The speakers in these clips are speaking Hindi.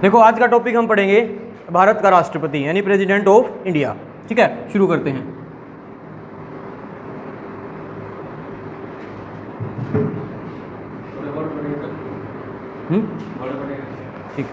देखो आज का टॉपिक हम पढ़ेंगे भारत का राष्ट्रपति यानी प्रेसिडेंट ऑफ इंडिया। ठीक है, शुरू करते हैं। ठीक,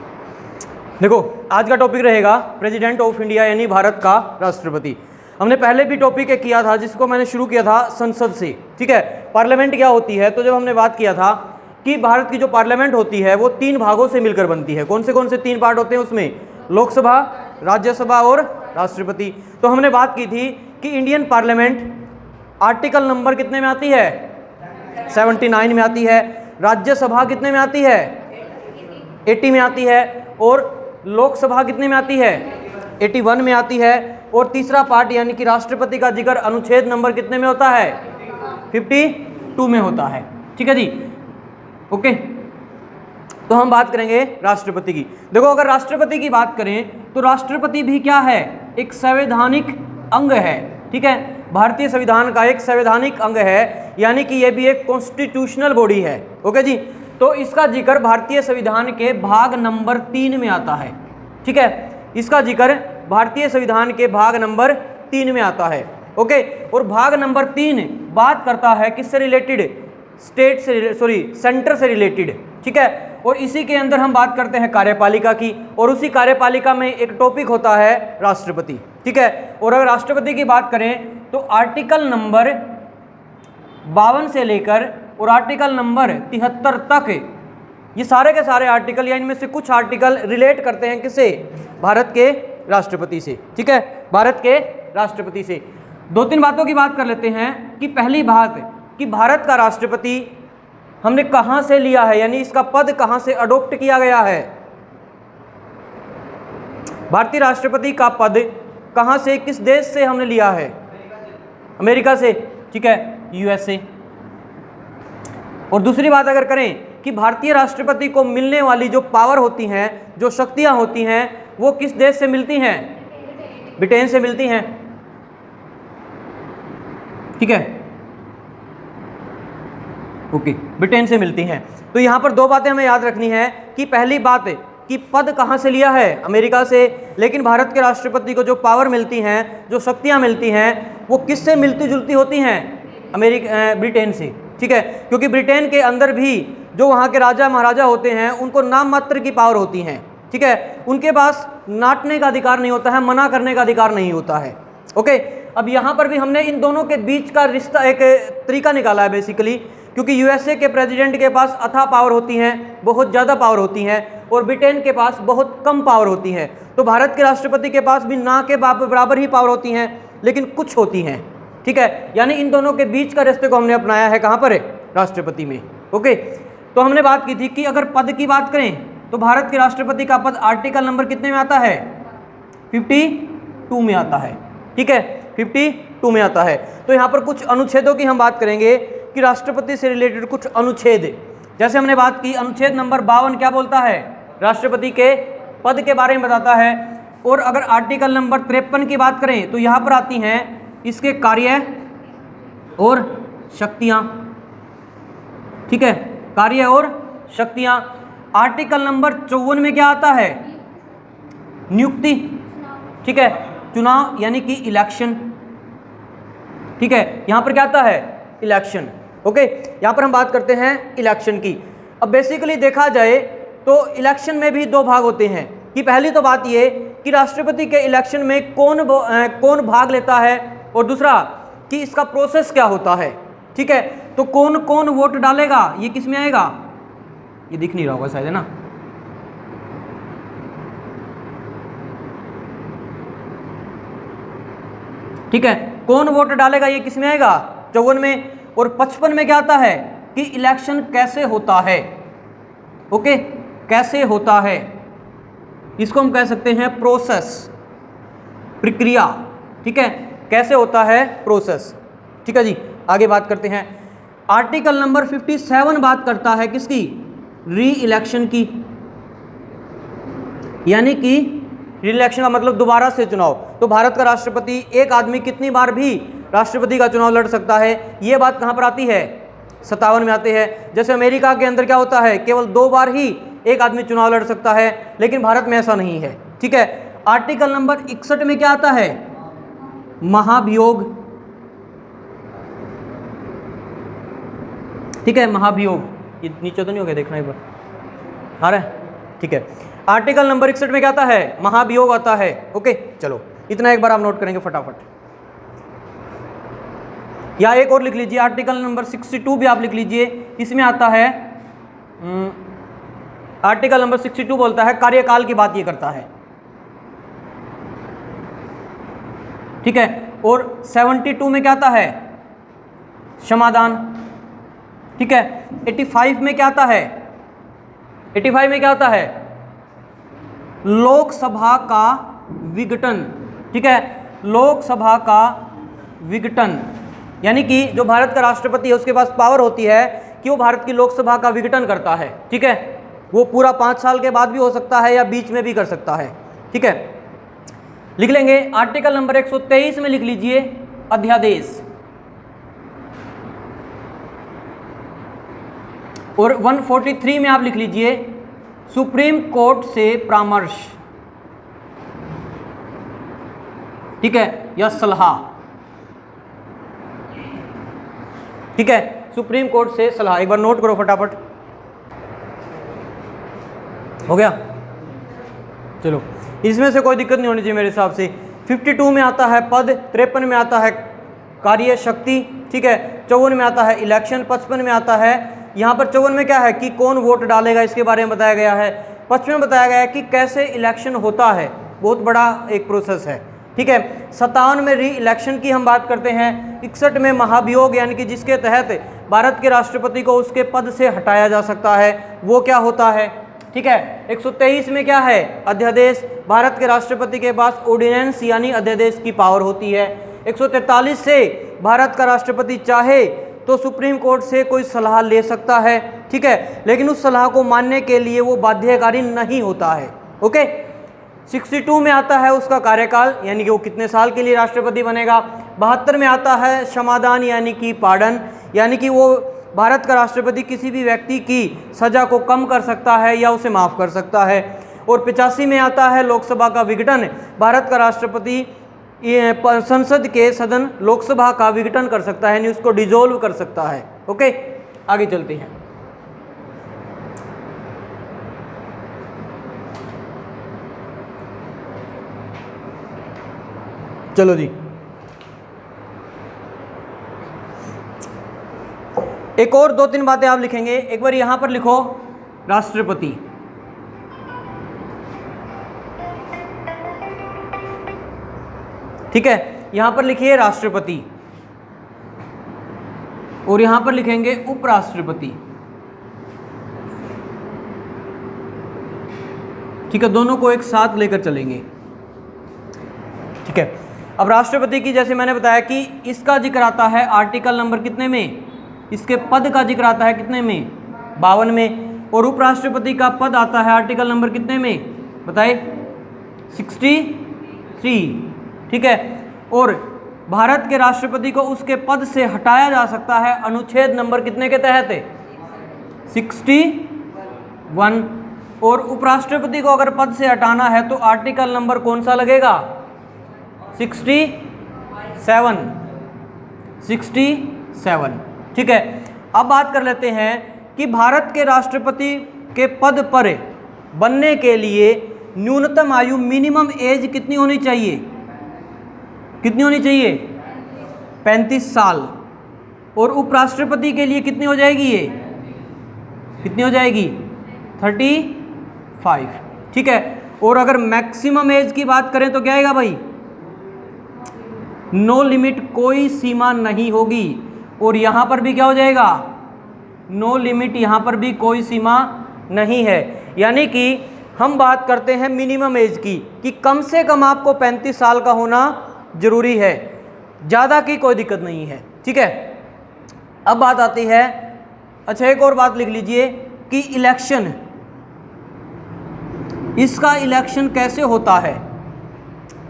देखो आज का टॉपिक रहेगा प्रेसिडेंट ऑफ इंडिया यानी भारत का राष्ट्रपति। हमने पहले भी टॉपिक एक किया था जिसको मैंने शुरू किया था संसद से। ठीक है, पार्लियामेंट क्या होती है, तो जब हमने बात किया था कि भारत की जो पार्लियामेंट होती है वो 3 भागों से मिलकर बनती है। कौन से 3 पार्ट होते हैं उसमें? लोकसभा, राज्यसभा और राष्ट्रपति। तो हमने बात की थी कि इंडियन पार्लियामेंट आर्टिकल नंबर कितने में आती है? 79 में आती है। राज्यसभा कितने में आती है? 80 में आती है। और लोकसभा कितने में आती है? 81 में आती है। और तीसरा पार्ट यानी कि राष्ट्रपति का जिक्र अनुच्छेद नंबर कितने में होता है? 52 में होता है। ठीक है जी, ओके। तो हम बात करेंगे राष्ट्रपति की। देखो अगर राष्ट्रपति की बात करें तो राष्ट्रपति भी क्या है? एक संवैधानिक अंग है। ठीक है, भारतीय संविधान का एक संवैधानिक अंग है, यानी कि यह भी एक कॉन्स्टिट्यूशनल बॉडी है। ओके जी, तो इसका जिक्र भारतीय संविधान के भाग नंबर 3 में आता है। ठीक है, इसका जिक्र भारतीय संविधान के भाग नंबर 3 में आता है। ओके, और भाग नंबर 3 बात करता है किससे रिलेटेड? स्टेट से, सेंटर से रिलेटेड। ठीक है, और इसी के अंदर हम बात करते हैं कार्यपालिका की, और उसी कार्यपालिका में एक टॉपिक होता है राष्ट्रपति। ठीक है, और अगर राष्ट्रपति की बात करें तो आर्टिकल नंबर 52 से लेकर और आर्टिकल नंबर 73 तक, ये सारे के सारे आर्टिकल या इनमें से कुछ आर्टिकल रिलेट करते हैं किसे? भारत के राष्ट्रपति से। ठीक है, भारत के राष्ट्रपति से। 2-3 बातों की बात कर लेते हैं कि पहली बात कि भारत का राष्ट्रपति हमने कहां से लिया है, यानी इसका पद कहां से अडॉप्ट किया गया है? भारतीय राष्ट्रपति का पद कहां से, किस देश से हमने लिया है? अमेरिका से। ठीक है, यूएसए। और दूसरी बात अगर करें कि भारतीय राष्ट्रपति को मिलने वाली जो पावर होती हैं, जो शक्तियां होती हैं, वो किस देश से मिलती हैं? ब्रिटेन से मिलती हैं। ठीक है, ओके, ब्रिटेन से मिलती हैं। तो यहाँ पर 2 बातें हमें याद रखनी है कि पहली बात कि पद कहाँ से लिया है? अमेरिका से। लेकिन भारत के राष्ट्रपति को जो पावर मिलती हैं, जो शक्तियाँ मिलती हैं, वो किससे मिलती जुलती होती हैं? ब्रिटेन से। ठीक है, क्योंकि ब्रिटेन के अंदर भी जो वहाँ के राजा महाराजा होते हैं उनको नाम मात्र की पावर होती हैं। ठीक है, उनके पास नाटने का अधिकार नहीं होता है, मना करने का अधिकार नहीं होता है। ओके, अब यहाँ पर भी हमने इन दोनों के बीच का रिश्ता, एक तरीका निकाला है बेसिकली, क्योंकि यूएसए के प्रेसिडेंट के पास अथाह पावर होती हैं, बहुत ज़्यादा पावर होती हैं, और ब्रिटेन के पास बहुत कम पावर होती है। तो भारत के राष्ट्रपति के पास भी ना के बराबर ही पावर होती हैं, लेकिन कुछ होती हैं। ठीक है, यानी इन दोनों के बीच का रिश्ते को हमने अपनाया है कहाँ पर? राष्ट्रपति में। ओके, तो हमने बात की थी कि अगर पद की बात करें तो भारत के राष्ट्रपति का पद आर्टिकल नंबर कितने में आता है? 52 में आता है। ठीक है, 52 में आता है। तो यहाँ पर कुछ अनुच्छेदों की हम बात करेंगे कि राष्ट्रपति से रिलेटेड कुछ अनुच्छेद, जैसे हमने बात की अनुच्छेद नंबर 52 क्या बोलता है? राष्ट्रपति के पद के बारे में बताता है। और अगर आर्टिकल नंबर 53 की बात करें तो यहाँ पर आती हैं इसके कार्य और शक्तियाँ। ठीक है, कार्य और शक्तियाँ। आर्टिकल नंबर 54 में क्या आता है? नियुक्ति। ठीक है, चुनाव यानी कि इलेक्शन। ठीक है, यहाँ पर क्या आता है? इलेक्शन। ओके, यहाँ पर हम बात करते हैं इलेक्शन की। अब बेसिकली देखा जाए तो इलेक्शन में भी 2 भाग होते हैं कि पहली तो बात ये कि राष्ट्रपति के इलेक्शन में कौन भाग लेता है, और दूसरा कि इसका प्रोसेस क्या होता है। ठीक है, तो कौन कौन वोट डालेगा, ये किस में आएगा? ये दिख नहीं रहा होगा शायद, है ना? ठीक है, कौन वोट डालेगा ये किस में आएगा? 54 में। और 55 में क्या आता है कि इलेक्शन कैसे होता है। ओके, कैसे होता है, इसको हम कह सकते हैं प्रोसेस, प्रक्रिया। ठीक है, कैसे होता है? प्रोसेस। ठीक है जी, आगे बात करते हैं। आर्टिकल नंबर 57 बात करता है किसकी? री इलेक्शन की, यानी कि री इलेक्शन का मतलब दोबारा से चुनाव। तो भारत का राष्ट्रपति, एक आदमी कितनी बार भी राष्ट्रपति का चुनाव लड़ सकता है। ये बात कहाँ पर आती है? 57 में आते हैं। जैसे अमेरिका के अंदर क्या होता है? केवल 2 बार ही एक आदमी चुनाव लड़ सकता है, लेकिन भारत में ऐसा नहीं है। ठीक है, आर्टिकल नंबर 61 में क्या आता है? महाभियोग। ठीक है, महाभियोग, ये नीचे तो नहीं हो गया, देखना एक बार, आ रहा है? ठीक है, आर्टिकल नंबर 61 में क्या आता है? महाभियोग आता है। ओके, चलो इतना एक बार आप नोट करेंगे फटाफट, या एक और लिख लीजिए, आर्टिकल नंबर 62 भी आप लिख लीजिए। इसमें आता है आर्टिकल नंबर 62 बोलता है कार्यकाल की बात ये करता है। ठीक है, और 72 में क्या आता है? क्षमादान। ठीक है, 85 में क्या आता है? 85 में क्या आता है? लोकसभा का विघटन। ठीक है, लोकसभा का विघटन, यानी कि जो भारत का राष्ट्रपति है उसके पास पावर होती है कि वो भारत की लोकसभा का विघटन करता है। ठीक है, वो पूरा 5 साल के बाद भी हो सकता है या बीच में भी कर सकता है। ठीक है, लिख लेंगे आर्टिकल नंबर 123 में लिख लीजिए अध्यादेश, और 143 में आप लिख लीजिए सुप्रीम कोर्ट से परामर्श। ठीक है, या सलाह। ठीक है, सुप्रीम कोर्ट से सलाह, एक बार नोट करो फटाफट। हो गया, चलो इसमें से कोई दिक्कत नहीं होनी चाहिए मेरे हिसाब से। 52 में आता है पद, 53 में आता है कार्य शक्ति। ठीक है, 54 में आता है इलेक्शन, 55 में आता है, यहाँ पर 54 में क्या है कि कौन वोट डालेगा इसके बारे में बताया गया है। 55 में बताया गया है कि कैसे इलेक्शन होता है, बहुत बड़ा एक प्रोसेस है। ठीक है, 57 में री इलेक्शन की हम बात करते हैं। 61 में महाभियोग, यानी कि जिसके तहत भारत के राष्ट्रपति को उसके पद से हटाया जा सकता है, वो क्या होता है। ठीक है, 123 में क्या है? अध्यादेश, भारत के राष्ट्रपति के पास ऑर्डिनेंस यानी अध्यादेश की पावर होती है। 143 से भारत का राष्ट्रपति चाहे तो सुप्रीम कोर्ट से कोई सलाह ले सकता है। ठीक है, लेकिन उस सलाह को मानने के लिए वो बाध्यकारी नहीं होता है। ओके, 62 में आता है उसका कार्यकाल, यानी कि वो कितने साल के लिए राष्ट्रपति बनेगा। 72 में आता है क्षमादान यानी कि पार्डन, यानी कि वो भारत का राष्ट्रपति किसी भी व्यक्ति की सजा को कम कर सकता है या उसे माफ़ कर सकता है। और 85 में आता है लोकसभा का विघटन, भारत का राष्ट्रपति संसद के सदन लोकसभा का विघटन कर सकता है, यानी उसको डिसॉल्व कर सकता है। ओके, आगे चलते हैं। चलो जी, एक और 2-3 बातें आप लिखेंगे। एक बार यहां पर लिखो राष्ट्रपति। ठीक है, यहां पर लिखिए राष्ट्रपति, और यहां पर लिखेंगे उपराष्ट्रपति। ठीक है, दोनों को एक साथ लेकर चलेंगे। ठीक है, अब राष्ट्रपति की जैसे मैंने बताया कि इसका जिक्र आता है आर्टिकल नंबर कितने में? इसके पद का जिक्र आता है कितने में? 52 में। और उपराष्ट्रपति का पद आता है आर्टिकल नंबर कितने में बताए? 63। ठीक है, और भारत के राष्ट्रपति को उसके पद से हटाया जा सकता है अनुच्छेद नंबर कितने के तहत? 61। और उपराष्ट्रपति को अगर पद से हटाना है तो आर्टिकल नंबर कौन सा लगेगा? 67। ठीक है, अब बात कर लेते हैं कि भारत के राष्ट्रपति के पद पर बनने के लिए न्यूनतम आयु, मिनिमम एज कितनी होनी चाहिए? कितनी होनी चाहिए? 35 साल। और उपराष्ट्रपति के लिए कितनी हो जाएगी? ये कितनी हो जाएगी? 35। ठीक है, और अगर मैक्सिमम एज की बात करें तो क्या आएगा भाई? नो लिमिट, कोई सीमा नहीं होगी। और यहां पर भी क्या हो जाएगा? नो लिमिट, यहां पर भी कोई सीमा नहीं है। यानी कि हम बात करते हैं मिनिमम एज की, कि कम से कम आपको 35 साल का होना जरूरी है, ज़्यादा की कोई दिक्कत नहीं है। ठीक है, अब बात आती है, अच्छा एक और बात लिख लीजिए कि इलेक्शन, इसका इलेक्शन कैसे होता है?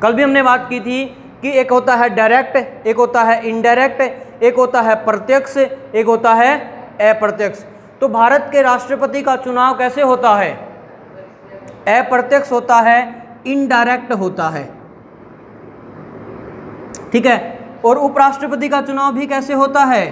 कल भी हमने बात की थी कि एक होता है डायरेक्ट, एक होता है इनडायरेक्ट, एक होता है प्रत्यक्ष, एक होता है अप्रत्यक्ष। तो भारत के राष्ट्रपति का चुनाव कैसे होता है? अप्रत्यक्ष होता है, इनडायरेक्ट होता है, ठीक है। और उपराष्ट्रपति का चुनाव भी कैसे होता है?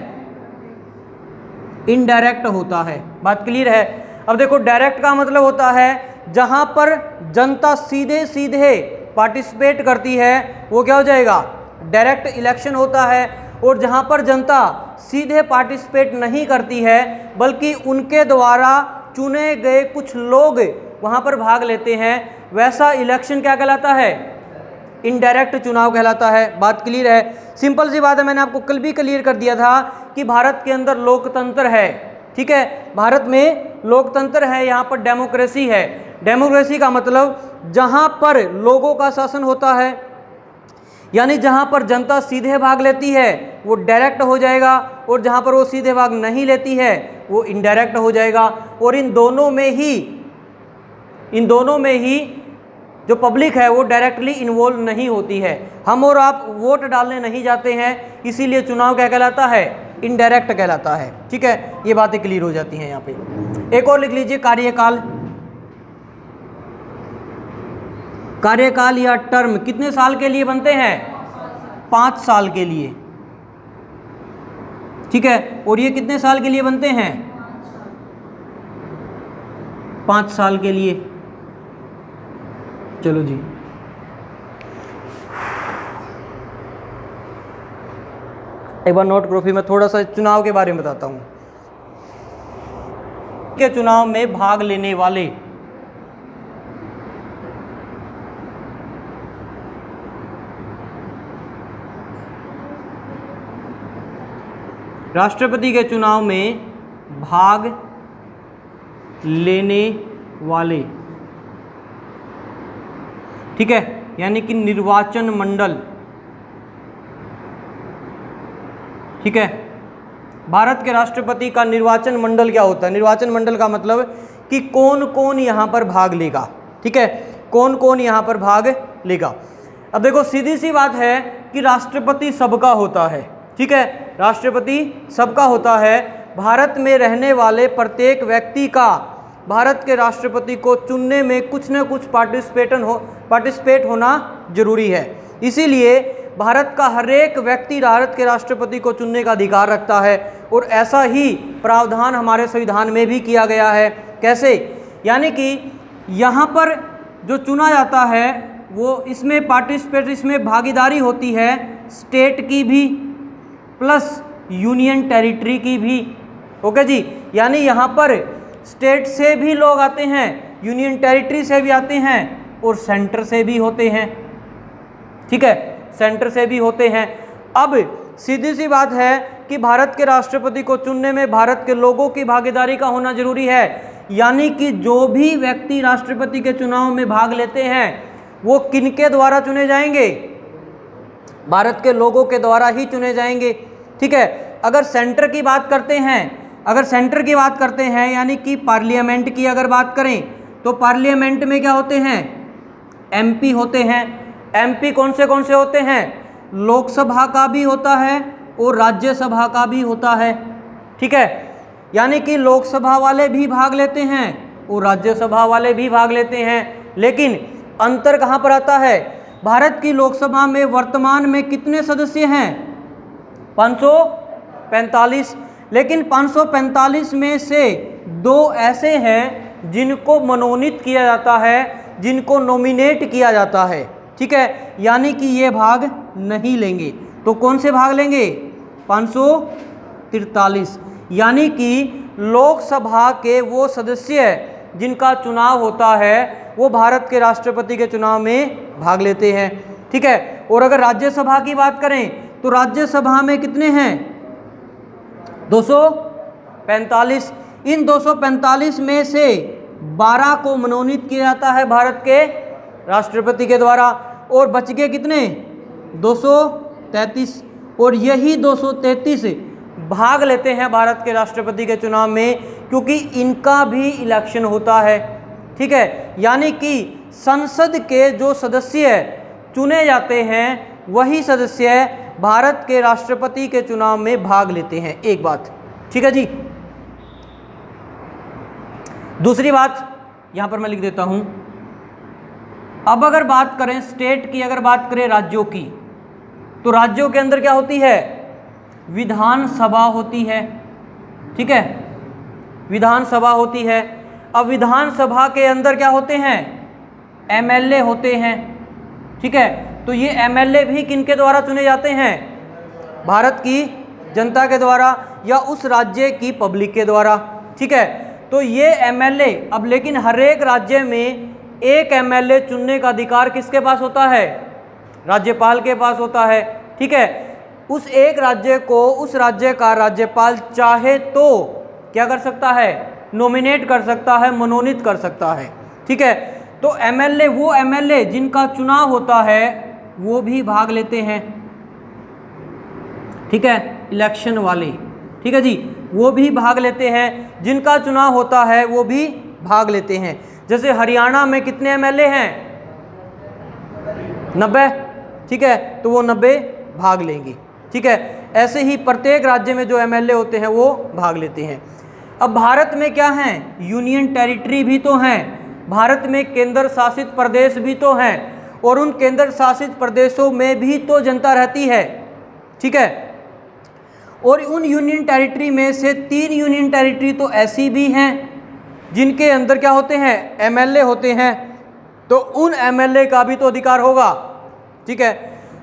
इनडायरेक्ट होता है। बात क्लियर है? अब देखो, डायरेक्ट का मतलब होता है जहां पर जनता सीधे सीधे पार्टिसिपेट करती है, वो क्या हो जाएगा? डायरेक्ट इलेक्शन होता है। और जहां पर जनता सीधे पार्टिसिपेट नहीं करती है, बल्कि उनके द्वारा चुने गए कुछ लोग वहां पर भाग लेते हैं, वैसा इलेक्शन क्या कहलाता है? इनडायरेक्ट चुनाव कहलाता है। बात क्लियर है? सिंपल सी बात है, मैंने आपको कल भी क्लियर कर दिया था कि भारत के अंदर लोकतंत्र है, ठीक है। भारत में लोकतंत्र है, यहाँ पर डेमोक्रेसी है। डेमोक्रेसी का मतलब जहाँ पर लोगों का शासन होता है, यानी जहाँ पर जनता सीधे भाग लेती है वो डायरेक्ट हो जाएगा, और जहाँ पर वो सीधे भाग नहीं लेती है वो इनडायरेक्ट हो जाएगा। और इन दोनों में ही जो पब्लिक है वो डायरेक्टली इन्वॉल्व नहीं होती है। हम और आप वोट डालने नहीं जाते हैं, इसीलिए चुनाव क्या कहलाता है? इनडायरेक्ट कहलाता है, ठीक है। ये बातें क्लियर हो जाती हैं यहाँ पे। एक और लिख लीजिए, कार्यकाल। कार्यकाल या टर्म कितने साल के लिए बनते हैं? 5 साल के लिए, ठीक है। और ये कितने साल के लिए बनते हैं? 5 साल के लिए। चलो जी, एक बार नोट करो, फिर मैं थोड़ा सा चुनाव के बारे में बताता हूं। के चुनाव में भाग लेने वाले राष्ट्रपति के चुनाव में भाग लेने वाले, ठीक है, यानी कि निर्वाचन मंडल, ठीक है। भारत के राष्ट्रपति का निर्वाचन मंडल क्या होता है? निर्वाचन मंडल का मतलब कि कौन कौन यहाँ पर भाग लेगा, ठीक है, कौन कौन यहाँ पर भाग लेगा। अब देखो, सीधी सी बात है कि राष्ट्रपति सबका होता है, ठीक है, राष्ट्रपति सबका होता है। भारत में रहने वाले प्रत्येक व्यक्ति का भारत के राष्ट्रपति को चुनने में कुछ न कुछ पार्टिसिपेट होना जरूरी है। इसीलिए भारत का हर एक व्यक्ति भारत के राष्ट्रपति को चुनने का अधिकार रखता है, और ऐसा ही प्रावधान हमारे संविधान में भी किया गया है। कैसे? यानी कि यहाँ पर जो चुना जाता है वो इसमें भागीदारी होती है स्टेट की भी प्लस यूनियन टेरिटरी की भी, ओके जी। यानी यहाँ पर स्टेट से भी लोग आते हैं, यूनियन टेरिटरी से भी आते हैं, और सेंटर से भी होते हैं, ठीक है, सेंटर से भी होते हैं। अब सीधी सी बात है कि भारत के राष्ट्रपति को चुनने में भारत के लोगों की भागीदारी का होना जरूरी है। यानी कि जो भी व्यक्ति राष्ट्रपति के चुनाव में भाग लेते हैं वो किनके द्वारा चुने जाएंगे? भारत के लोगों के द्वारा ही चुने जाएंगे, ठीक है। अगर सेंटर की बात करते हैं, यानी कि पार्लियामेंट की अगर बात करें, तो पार्लियामेंट में क्या होते हैं? एमपी होते हैं। एमपी कौन से होते हैं? लोकसभा का भी होता है और राज्यसभा का भी होता है, ठीक है। यानी कि लोकसभा वाले भी भाग लेते हैं और राज्यसभा वाले भी भाग लेते हैं। लेकिन अंतर कहाँ पर आता है? भारत की लोकसभा में वर्तमान में कितने सदस्य हैं? 545। लेकिन 545 में से 2 ऐसे हैं जिनको मनोनीत किया जाता है, जिनको नॉमिनेट किया जाता है, ठीक है। यानी कि ये भाग नहीं लेंगे। तो कौन से भाग लेंगे? 543। यानी कि लोकसभा के वो सदस्य जिनका चुनाव होता है वो भारत के राष्ट्रपति के चुनाव में भाग लेते हैं, ठीक है। और अगर राज्यसभा की बात करें तो राज्यसभा में कितने हैं? 245। इन 245 में से 12 को मनोनीत किया जाता है भारत के राष्ट्रपति के द्वारा, और बच गए कितने? 233। और यही 233 भाग लेते हैं भारत के राष्ट्रपति के चुनाव में, क्योंकि इनका भी इलेक्शन होता है, ठीक है। यानी कि संसद के जो सदस्य चुने जाते हैं वही सदस्य भारत के राष्ट्रपति के चुनाव में भाग लेते हैं। एक बात, ठीक है जी। दूसरी बात यहाँ पर मैं लिख देता हूँ, अब अगर बात करें स्टेट की, अगर बात करें राज्यों की, तो राज्यों के अंदर क्या होती है? विधानसभा होती है। ठीक है, विधानसभा होती है। अब विधानसभा के अंदर क्या होते हैं? एमएलए होते हैं। ठीक है, तो ये एमएलए भी किनके द्वारा चुने जाते हैं? भारत की जनता के द्वारा या उस राज्य की पब्लिक के द्वारा। ठीक है, तो ये एमएलए, अब लेकिन हर एक राज्य में एक एमएलए चुनने का अधिकार किसके पास होता है? राज्यपाल के पास होता है। ठीक है, उस एक राज्य को उस राज्य का राज्यपाल चाहे तो क्या कर सकता है? नॉमिनेट कर सकता है, मनोनीत कर सकता है। ठीक है, तो एमएलए, वो एमएलए जिनका चुनाव होता है वो भी भाग लेते हैं। ठीक है, इलेक्शन वाले, ठीक है जी, वो भी भाग लेते हैं। जिनका चुनाव होता है वो भी भाग लेते हैं। जैसे हरियाणा में कितने एमएलए हैं? 90। ठीक है, तो वो 90 भाग लेंगे। ठीक है, ऐसे ही प्रत्येक राज्य में जो एमएलए होते हैं वो भाग लेते हैं। अब भारत में क्या हैं? यूनियन टेरिटरी भी तो हैं, भारत में केंद्र शासित प्रदेश भी तो हैं, और उन केंद्र शासित प्रदेशों में भी तो जनता रहती है। ठीक है, और उन यूनियन टेरिटरी में से 3 यूनियन टेरिटरी तो ऐसी भी हैं जिनके अंदर क्या होते हैं? एमएलए होते हैं। तो उन एमएलए का भी तो अधिकार होगा। ठीक है,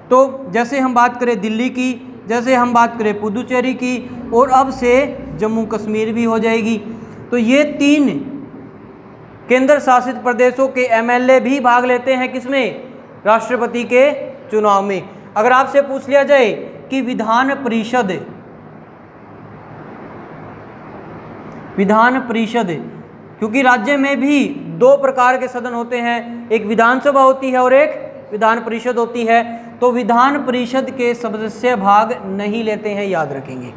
तो जैसे हम बात करें दिल्ली की, जैसे हम बात करें पुदुचेरी की, और अब से जम्मू कश्मीर भी हो जाएगी, तो ये 3 केंद्र शासित प्रदेशों के एमएलए भी भाग लेते हैं किसमें? राष्ट्रपति के चुनाव में। अगर आपसे पूछ लिया जाए कि विधान परिषद, क्योंकि राज्य में भी 2 प्रकार के सदन होते हैं, एक विधानसभा होती है और एक विधान परिषद होती है, तो विधान परिषद के सदस्य भाग नहीं लेते हैं, याद रखेंगे।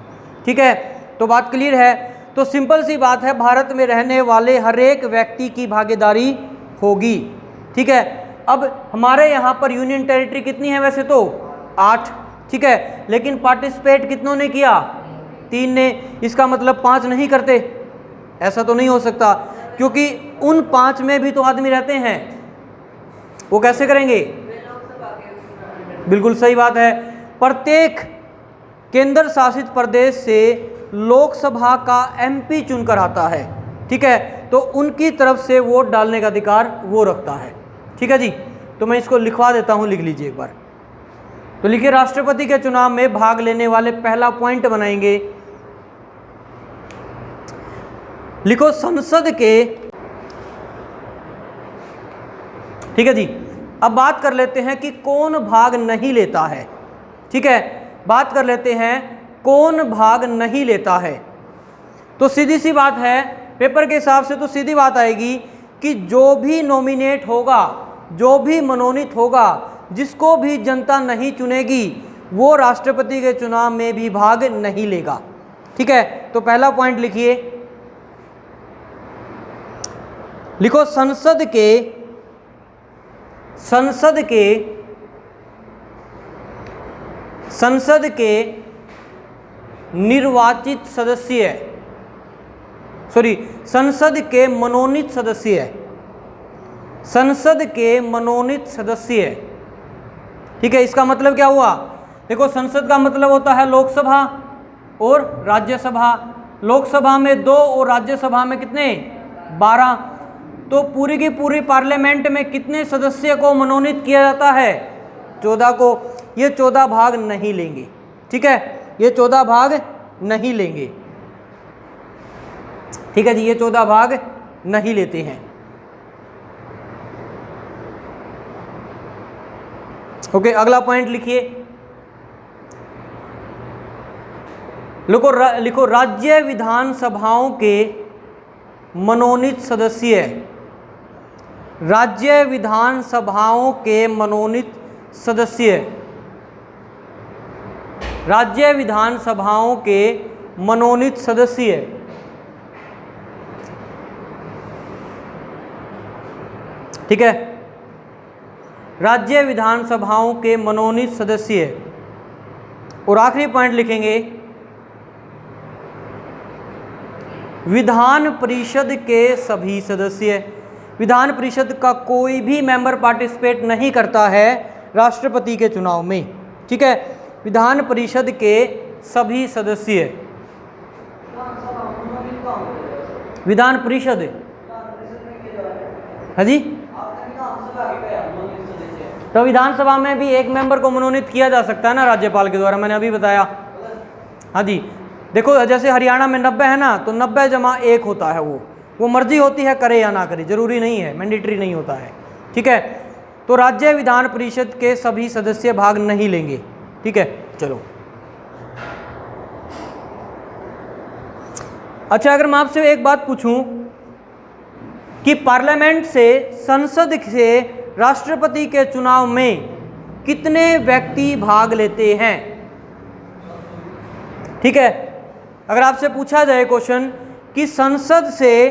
ठीक है, तो बात क्लियर है। तो सिंपल सी बात है, भारत में रहने वाले हर एक व्यक्ति की भागीदारी होगी। ठीक है, अब हमारे यहाँ पर यूनियन टेरिटरी कितनी है? वैसे तो 8। ठीक है, लेकिन पार्टिसिपेट कितनों ने किया? 3 ने। इसका मतलब 5 नहीं करते? ऐसा तो नहीं हो सकता, क्योंकि उन 5 में भी तो आदमी रहते हैं, वो कैसे करेंगे? बिल्कुल सही बात है। प्रत्येक केंद्र शासित प्रदेश से लोकसभा का एमपी चुनकर आता है। ठीक है, तो उनकी तरफ से वोट डालने का अधिकार वो रखता है। ठीक है जी, तो मैं इसको लिखवा देता हूं, लिख लीजिए एक बार। तो लिखिए, राष्ट्रपति के चुनाव में भाग लेने वाले, पहला पॉइंट बनाएंगे, लिखो संसद के। ठीक है जी, अब बात कर लेते हैं कि कौन भाग नहीं लेता है। ठीक है, बात कर लेते हैं कौन भाग नहीं लेता है। तो सीधी सी बात है, पेपर के हिसाब से तो सीधी बात आएगी कि जो भी नॉमिनेट होगा, जो भी मनोनीत होगा, जिसको भी जनता नहीं चुनेगी, वो राष्ट्रपति के चुनाव में भी भाग नहीं लेगा। ठीक है, तो पहला पॉइंट लिखिए, लिखो संसद के निर्वाचित सदस्य, संसद के मनोनीत सदस्य। ठीक है, इसका मतलब क्या हुआ? देखो, संसद का मतलब होता है लोकसभा और राज्यसभा। लोकसभा में 2 और राज्यसभा में कितने? 12। तो पूरी की पूरी पार्लियामेंट में कितने सदस्य को मनोनीत किया जाता है? 14 को। ये 14 भाग नहीं लेंगे। ठीक है, ये 14 भाग नहीं लेंगे। ठीक है जी, ये 14 भाग नहीं लेते हैं। ओके, अगला पॉइंट लिखिए, लिखो राज्य विधानसभाओं के मनोनीत सदस्य, राज्य विधानसभाओं के मनोनीत सदस्य, राज्य विधानसभाओं के मनोनीत सदस्य। ठीक है, राज्य विधानसभाओं के मनोनीत सदस्य। और आखिरी पॉइंट लिखेंगे, विधान परिषद के सभी सदस्य, विधान परिषद का कोई भी मेंबर पार्टिसिपेट नहीं करता है राष्ट्रपति के चुनाव में, ठीक है। विधान परिषद के सभी सदस्य, विधान परिषद, हाँ जी, तो विधानसभा में भी एक मेंबर को मनोनीत किया जा सकता है ना राज्यपाल के द्वारा, मैंने अभी बताया। हाँ जी, देखो जैसे हरियाणा में 90 है ना, तो 90 जमा 1 होता है, वो मर्जी होती है करे या ना करे, जरूरी नहीं है, मैंडेटरी नहीं होता है, ठीक है। तो राज्य विधान परिषद के सभी सदस्य भाग नहीं लेंगे, ठीक है। चलो अच्छा, अगर मैं आपसे एक बात पूछूं कि पार्लियामेंट से, संसद से राष्ट्रपति के चुनाव में कितने व्यक्ति भाग लेते हैं, ठीक है। अगर आपसे पूछा जाए क्वेश्चन कि संसद से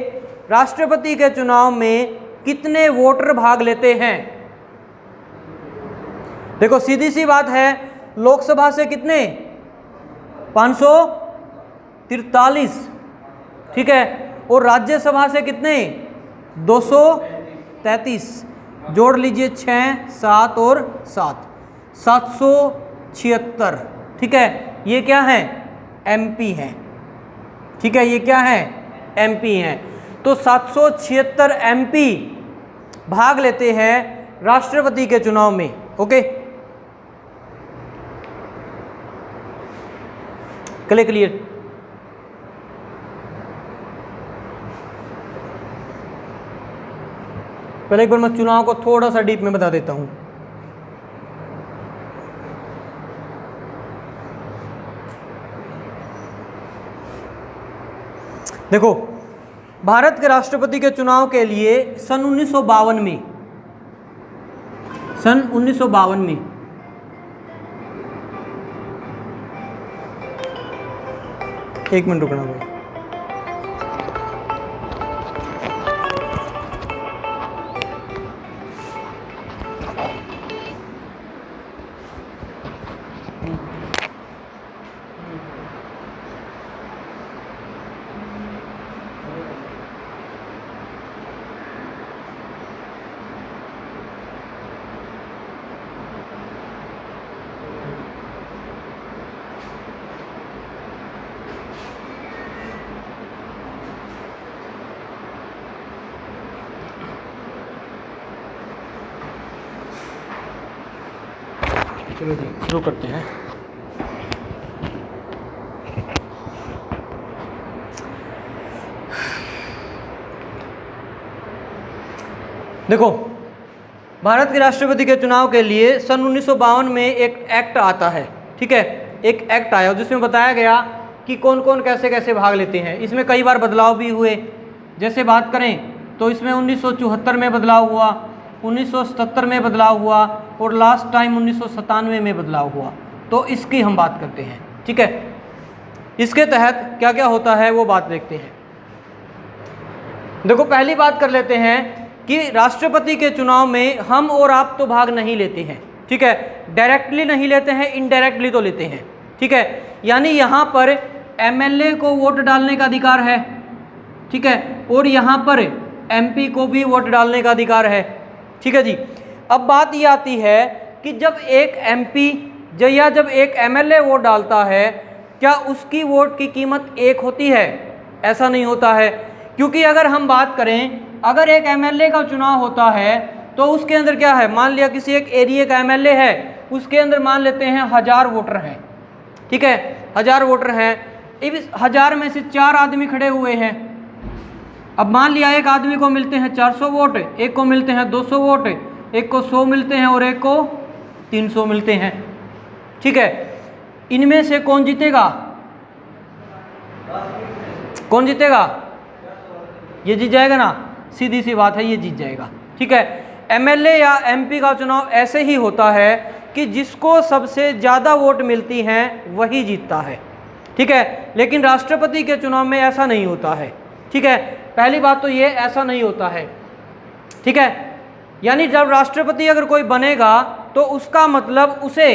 राष्ट्रपति के चुनाव में कितने वोटर भाग लेते हैं, देखो सीधी सी बात है, लोकसभा से कितने 543, ठीक है, और राज्यसभा से कितने 233, जोड़ लीजिए 6, 7 और 7, 776, ठीक है। ये क्या है, एमपी हैं, ठीक है, ये क्या है, एमपी हैं। तो 776 एमपी भाग लेते हैं राष्ट्रपति के चुनाव में, ओके। क्लियर? पहले एक बार मैं चुनाव को थोड़ा सा डीप में बता देता हूं। देखो, भारत के राष्ट्रपति के चुनाव के लिए सन 1952 में, सन 1952 में एक मिनट रुकना भाई। चलो जी शुरू करते हैं। देखो, भारत के राष्ट्रपति के चुनाव के लिए सन 1952 में एक एक्ट आता है, ठीक है, एक एक्ट आया जिसमें बताया गया कि कौन कौन कैसे कैसे भाग लेते हैं। इसमें कई बार बदलाव भी हुए, जैसे बात करें तो इसमें 1974 में बदलाव हुआ, 1977 में बदलाव हुआ और लास्ट टाइम 1997 में बदलाव हुआ। तो इसकी हम बात करते हैं, ठीक है। इसके तहत क्या क्या होता है वो बात देखते हैं। देखो, पहली बात कर लेते हैं कि राष्ट्रपति के चुनाव में हम और आप तो भाग नहीं लेते हैं, ठीक है, डायरेक्टली नहीं लेते हैं, इनडायरेक्टली तो लेते हैं, ठीक है। यानी यहाँ पर एमएलए को वोट डालने का अधिकार है, ठीक है, और यहाँ पर एमपी को भी वोट डालने का अधिकार है, ठीक है जी। अब बात ये आती है कि जब एक एमपी या जब एक एमएलए वोट डालता है, क्या उसकी वोट की कीमत एक होती है? ऐसा नहीं होता है, क्योंकि अगर हम बात करें, अगर एक एमएलए का चुनाव होता है तो उसके अंदर क्या है, मान लिया किसी एक एरिया का एमएलए है, उसके अंदर मान लेते हैं 1000 वोटर हैं, ठीक है, 1000 वोटर हैं, इस 1000 में से 4 आदमी खड़े हुए हैं। अब मान लिया एक आदमी को मिलते हैं 400 वोट, एक को मिलते हैं 200 वोट, एक को 100 मिलते हैं और एक को 300 मिलते हैं, ठीक है। इनमें से कौन जीतेगा? कौन जीतेगा? ये जीत जाएगा ना, सीधी सी बात है, ये जीत जाएगा, ठीक है। एमएलए या एमपी का चुनाव ऐसे ही होता है कि जिसको सबसे ज़्यादा वोट मिलती हैं वही जीतता है, ठीक है। लेकिन राष्ट्रपति के चुनाव में ऐसा नहीं होता है, ठीक है। पहली बात तो ये, ऐसा नहीं होता है, ठीक है। यानी जब राष्ट्रपति अगर कोई बनेगा तो उसका मतलब उसे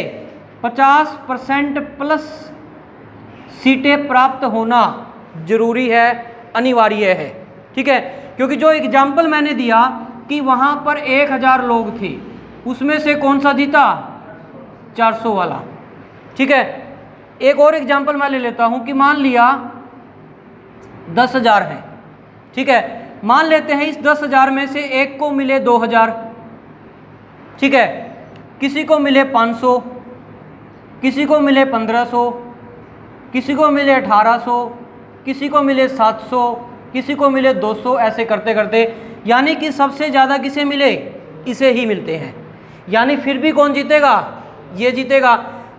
50% प्लस सीटें प्राप्त होना जरूरी है, अनिवार्य है। ठीक है, क्योंकि जो एग्जाम्पल मैंने दिया कि वहाँ पर 1000 लोग थे, उसमें से कौन सा जीता? 400 वाला। ठीक है, एक और एग्जाम्पल मैं ले लेता हूँ कि मान लिया 10,000 है। ठीक है, मान लेते हैं इस 10,000 में से एक को मिले 2,000, ठीक है, किसी को मिले 500, किसी को मिले 1500, किसी को मिले 1800, किसी को मिले 700, किसी को मिले 200, ऐसे करते करते यानी कि सबसे ज़्यादा किसे मिले? इसे ही मिलते हैं। यानी फिर भी कौन जीतेगा? ये जीतेगा।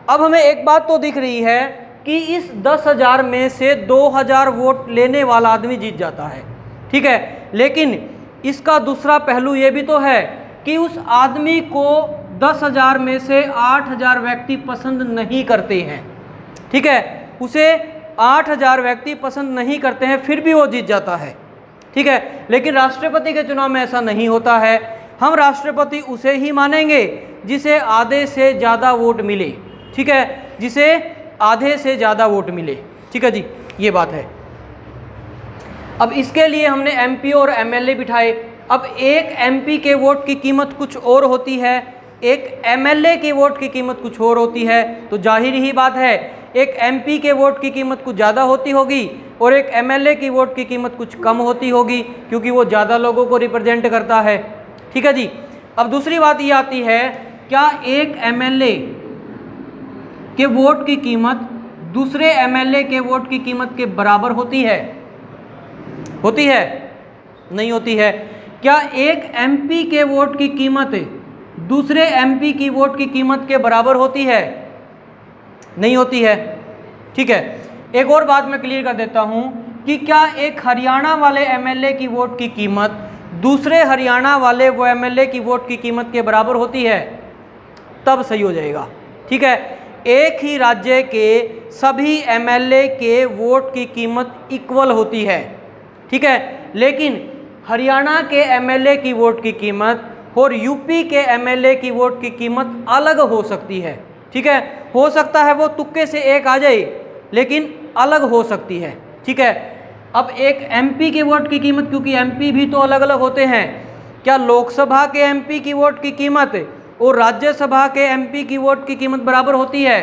अब हमें एक बात तो दिख रही है कि इस 10,000 में से 2,000 वोट लेने वाला आदमी जीत जाता है। ठीक है, लेकिन इसका दूसरा पहलू ये भी तो है कि उस आदमी को 10,000 में से 8,000 व्यक्ति पसंद नहीं करते हैं। ठीक है, उसे 8,000 व्यक्ति पसंद नहीं करते हैं, फिर भी वो जीत जाता है। ठीक है, लेकिन राष्ट्रपति के चुनाव में ऐसा नहीं होता है। हम राष्ट्रपति उसे ही मानेंगे जिसे आधे से ज़्यादा वोट मिले। ठीक है, जिसे आधे से ज़्यादा वोट मिले। ठीक है जी, ये बात है। अब इसके लिए हमने एमपी और एमएलए बिठाए। अब एक एमपी के वोट की कीमत कुछ और होती है, एक एमएलए की वोट की कीमत कुछ और होती है। तो जाहिर ही बात है, एक एमपी के वोट की कीमत कुछ ज़्यादा होती होगी और एक एमएलए की वोट की कीमत कुछ कम होती होगी, क्योंकि वो ज़्यादा लोगों को रिप्रेजेंट करता है। ठीक है जी। अब दूसरी बात ये आती है, क्या एक एमएलए के वोट की कीमत दूसरे एमएलए के वोट की कीमत के बराबर होती है? होती है? नहीं होती है। क्या एक एमपी के वोट की कीमत दूसरे एमपी की वोट की कीमत के बराबर होती है? नहीं होती है। ठीक है, एक और बात मैं क्लियर कर देता हूं कि क्या एक हरियाणा वाले एमएलए की वोट की कीमत दूसरे हरियाणा वाले वो एमएलए की वोट की कीमत के बराबर होती है? तब सही हो जाएगा। ठीक है, एक ही राज्य के सभी एमएलए के वोट की कीमत इक्वल होती है। ठीक है, लेकिन हरियाणा के एमएलए की वोट की कीमत और यूपी के एमएलए की वोट की कीमत अलग हो सकती है। ठीक है, हो सकता है वो तुक्के से एक आ जाए, लेकिन अलग हो सकती है। ठीक है, अब एक एमपी के वोट की कीमत, क्योंकि एमपी भी तो अलग अलग होते हैं, क्या लोकसभा के एमपी की वोट की कीमत और राज्यसभा के एमपी की वोट की कीमत बराबर होती है?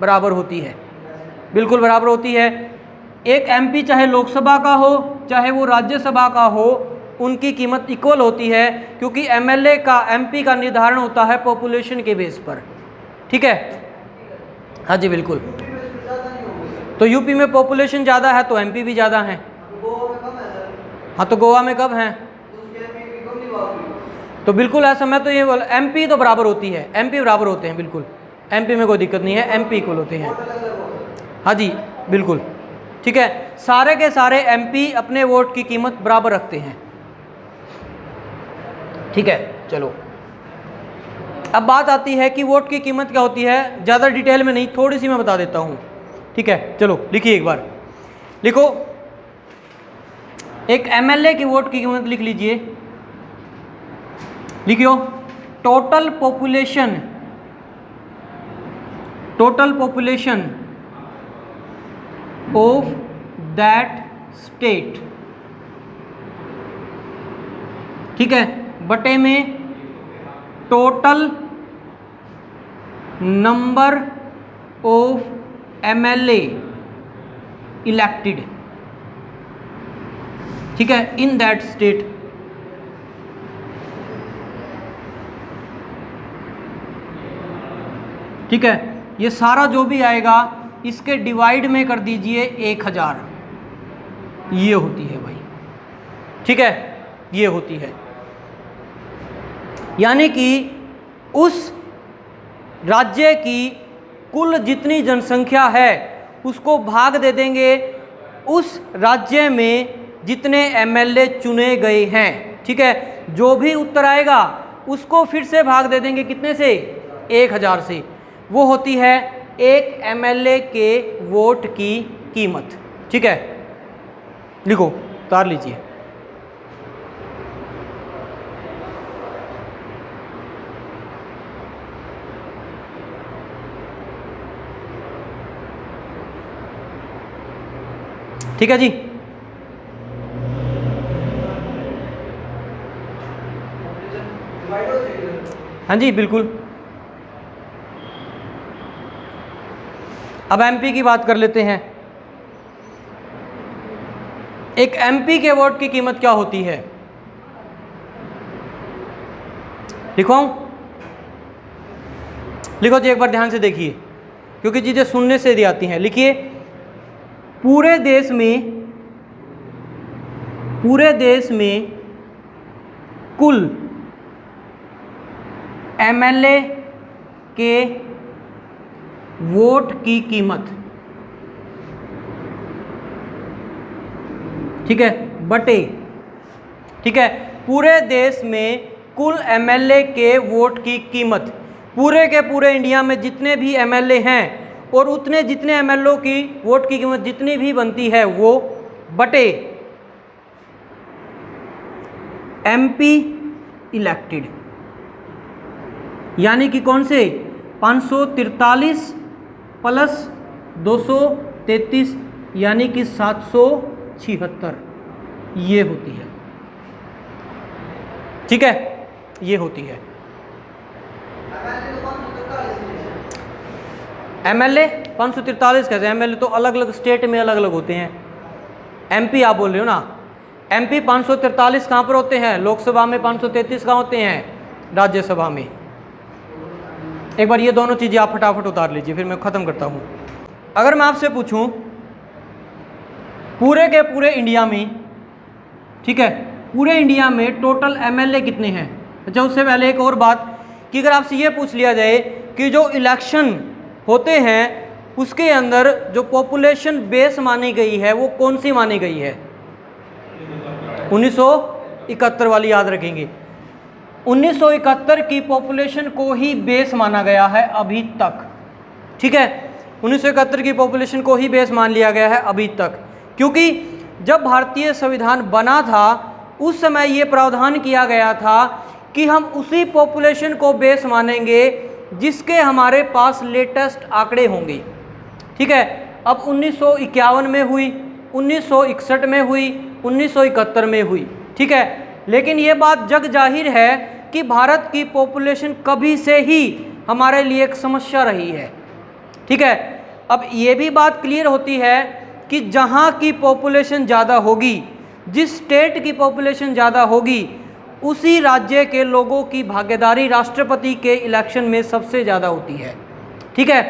बराबर होती है, बिल्कुल बराबर होती है। एक एमपी चाहे लोकसभा का हो चाहे वो राज्यसभा का हो, उनकी कीमत इक्वल होती है, क्योंकि एमएलए का एमपी का निर्धारण होता है पॉपुलेशन के बेस पर। ठीक है, हाँ जी बिल्कुल। तो यूपी में पॉपुलेशन ज़्यादा है तो एमपी भी ज़्यादा है। हाँ, तो गोवा में कब हैं? तो बिल्कुल ऐसा, मैं तो ये बोला एमपी तो बराबर होती है, एमपी बराबर होते हैं, बिल्कुल एमपी में कोई दिक्कत नहीं है, एमपी इक्वल होते हैं। हाँ जी बिल्कुल। ठीक है, सारे के सारे एमपी अपने वोट की कीमत बराबर रखते हैं। ठीक है, चलो अब बात आती है कि वोट की कीमत क्या होती है। ज़्यादा डिटेल में नहीं, थोड़ी सी मैं बता देता हूँ। ठीक है, चलो लिखिए एक बार, लिखो। एक एमएलए की वोट की कीमत लिख लीजिए, लिखियो। Total population of that state, ठीक है, बटे में total number of MLA elected, ठीक है, इन दैट स्टेट। ठीक है, ये सारा जो भी आएगा इसके डिवाइड में कर दीजिए 1000, ये होती है भाई। ठीक है, ये होती है, यानी कि उस राज्य की कुल जितनी जनसंख्या है उसको भाग दे देंगे उस राज्य में जितने एमएलए चुने गए हैं। ठीक है, जो भी उत्तर आएगा उसको फिर से भाग दे देंगे कितने से? 1000 से। वो होती है एक एमएलए के वोट की कीमत। ठीक है, लिखो, उतार लीजिए। ठीक है जी, हाँ जी बिल्कुल। अब एमपी की बात कर लेते हैं। एक एमपी के वोट की कीमत क्या होती है? लिखवाऊं? लिखो जी, एक बार ध्यान से देखिए क्योंकि चीजें सुनने से दी आती हैं। लिखिए, पूरे देश में कुल एमएलए के वोट की कीमत, ठीक है, बटे, ठीक है, पूरे देश में कुल एमएलए के वोट की कीमत, पूरे के पूरे इंडिया में जितने भी एमएलए हैं और उतने जितने एमएलए की वोट की कीमत जितनी भी बनती है वो बटे एमपी इलेक्टेड, यानी कि कौन से 543 प्लस 233 यानी कि 776, ये होती है, ठीक है, ये होती है। एमएलए 543 कैसे? एमएलए तो अलग अलग स्टेट में अलग अलग होते हैं। एमपी आप बोल रहे हो ना, एमपी 543 कहाँ पर होते हैं? लोकसभा में 533 कहाँ होते हैं? राज्यसभा में। एक बार ये दोनों चीज़ें आप फटाफट उतार लीजिए, फिर मैं ख़त्म करता हूँ। अगर मैं आपसे पूछूं पूरे के पूरे इंडिया में, ठीक है, पूरे इंडिया में टोटल एमएलए कितने हैं? अच्छा, उससे पहले एक और बात कि अगर आपसे ये पूछ लिया जाए कि जो इलेक्शन होते हैं उसके अंदर जो पॉपुलेशन बेस मानी गई है वो कौन सी मानी गई है? 1971 वाली याद रखेंगे। 1971 की पॉपुलेशन को ही बेस माना गया है अभी तक, ठीक है, 1971 की पॉपुलेशन को ही बेस मान लिया गया है अभी तक, क्योंकि जब भारतीय संविधान बना था उस समय ये प्रावधान किया गया था कि हम उसी पॉपुलेशन को बेस मानेंगे जिसके हमारे पास लेटेस्ट आंकड़े होंगे, ठीक है। अब 1951 में हुई, 1961 में हुई, 1971 में हुई, ठीक है, लेकिन ये बात जग जाहिर है कि भारत की पॉपुलेशन कभी से ही हमारे लिए एक समस्या रही है, ठीक है। अब ये भी बात क्लियर होती है कि जहाँ की पॉपुलेशन ज़्यादा होगी, जिस स्टेट की पॉपुलेशन ज़्यादा होगी, उसी राज्य के लोगों की भागीदारी राष्ट्रपति के इलेक्शन में सबसे ज़्यादा होती है, ठीक है।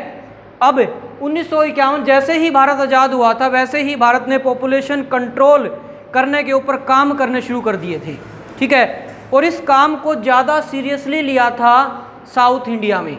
अब 1951 जैसे ही भारत आज़ाद हुआ था वैसे ही भारत ने पॉपुलेशन कंट्रोल करने के ऊपर काम करने शुरू कर दिए थे, ठीक है, और इस काम को ज़्यादा सीरियसली लिया था साउथ इंडिया में,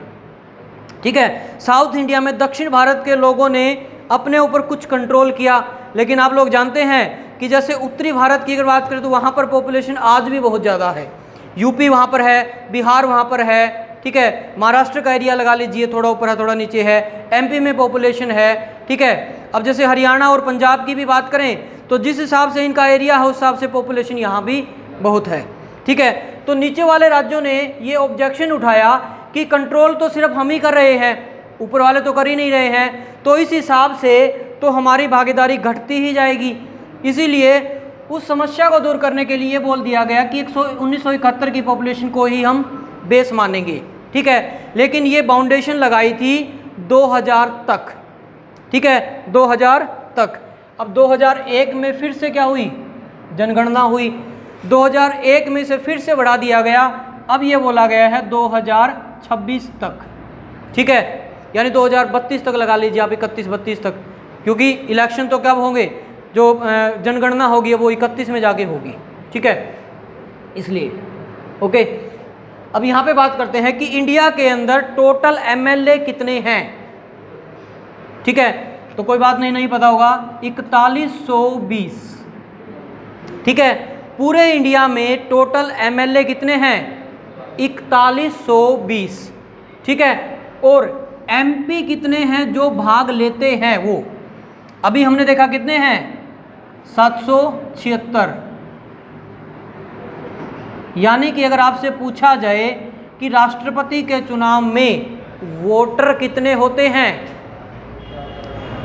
ठीक है। साउथ इंडिया में दक्षिण भारत के लोगों ने अपने ऊपर कुछ कंट्रोल किया, लेकिन आप लोग जानते हैं कि जैसे उत्तरी भारत की अगर बात करें तो वहाँ पर पॉपुलेशन आज भी बहुत ज़्यादा है। यूपी वहाँ पर है, बिहार वहाँ पर है, ठीक है, महाराष्ट्र का एरिया लगा लीजिए, थोड़ा ऊपर है थोड़ा नीचे है, एमपी में पॉपुलेशन है, ठीक है। अब जैसे हरियाणा और पंजाब की भी बात करें तो जिस हिसाब से इनका एरिया है उस हिसाब से पॉपुलेशन यहाँ भी बहुत है, ठीक है। तो नीचे वाले राज्यों ने ये ऑब्जेक्शन उठाया कि कंट्रोल तो सिर्फ हम ही कर रहे हैं, ऊपर वाले तो कर ही नहीं रहे हैं, तो इस हिसाब से तो हमारी भागीदारी घटती ही जाएगी। इसीलिए उस समस्या को दूर करने के लिए बोल दिया गया कि 1971 की पॉपुलेशन को ही हम बेस मानेंगे, ठीक है, लेकिन ये बाउंडेशन लगाई थी 2000 तक, ठीक है, 2000 तक। अब 2001 में फिर से क्या हुई? जनगणना हुई, 2001 में से फिर से बढ़ा दिया गया, अब ये बोला गया है 2026 तक, ठीक है, यानी 2032 तक लगा लीजिए आप, 31-32 तक, क्योंकि इलेक्शन तो कब होंगे, जो जनगणना होगी वो 31 में जाके होगी, ठीक है, इसलिए ओके। अब यहाँ पे बात करते हैं कि इंडिया के अंदर टोटल एमएलए कितने हैं, ठीक है, तो कोई बात नहीं पता होगा, 4120, ठीक है। पूरे इंडिया में टोटल एमएलए कितने हैं? 4120, ठीक है, और एमपी कितने हैं जो भाग लेते हैं? वो अभी हमने देखा कितने हैं? 776। यानी कि अगर आपसे पूछा जाए कि राष्ट्रपति के चुनाव में वोटर कितने होते हैं,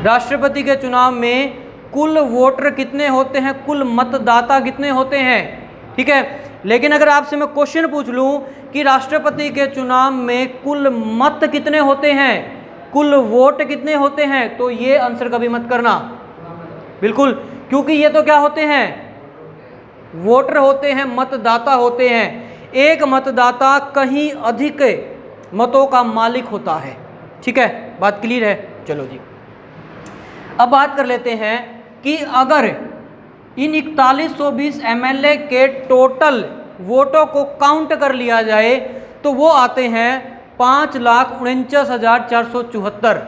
राष्ट्रपति के चुनाव में कुल वोटर कितने होते हैं, कुल मतदाता कितने होते हैं, ठीक है, लेकिन अगर आपसे मैं क्वेश्चन पूछ लूं कि राष्ट्रपति के चुनाव में कुल मत कितने होते हैं, कुल वोट कितने होते हैं, तो ये आंसर कभी मत करना, बिल्कुल, क्योंकि ये तो क्या होते हैं, वोटर होते हैं, मतदाता होते हैं। एक मतदाता कहीं अधिक मतों का मालिक होता है। ठीक है, बात क्लियर है। चलो जी, अब बात कर लेते हैं कि अगर इन 4120 एमएलए के टोटल वोटों को काउंट कर लिया जाए तो वो आते हैं 5,49,474।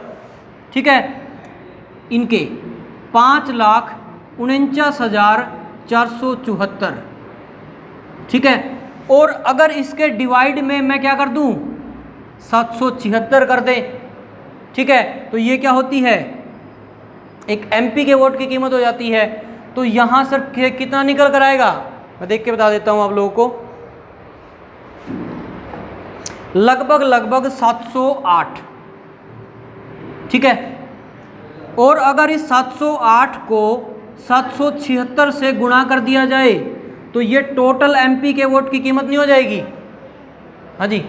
ठीक है, इनके 5,49,474। ठीक है, और अगर इसके डिवाइड में मैं क्या कर दूं, 776 कर दें, ठीक है, तो ये क्या होती है, एक एमपी के वोट की कीमत हो जाती है। तो यहां सर कितना निकल कर आएगा, मैं देख के बता देता हूं आप लोगों को, लगभग 708। ठीक है, और अगर इस 708 को 776 से गुणा कर दिया जाए तो ये टोटल एमपी के वोट की कीमत नहीं हो जाएगी। हाँ जी,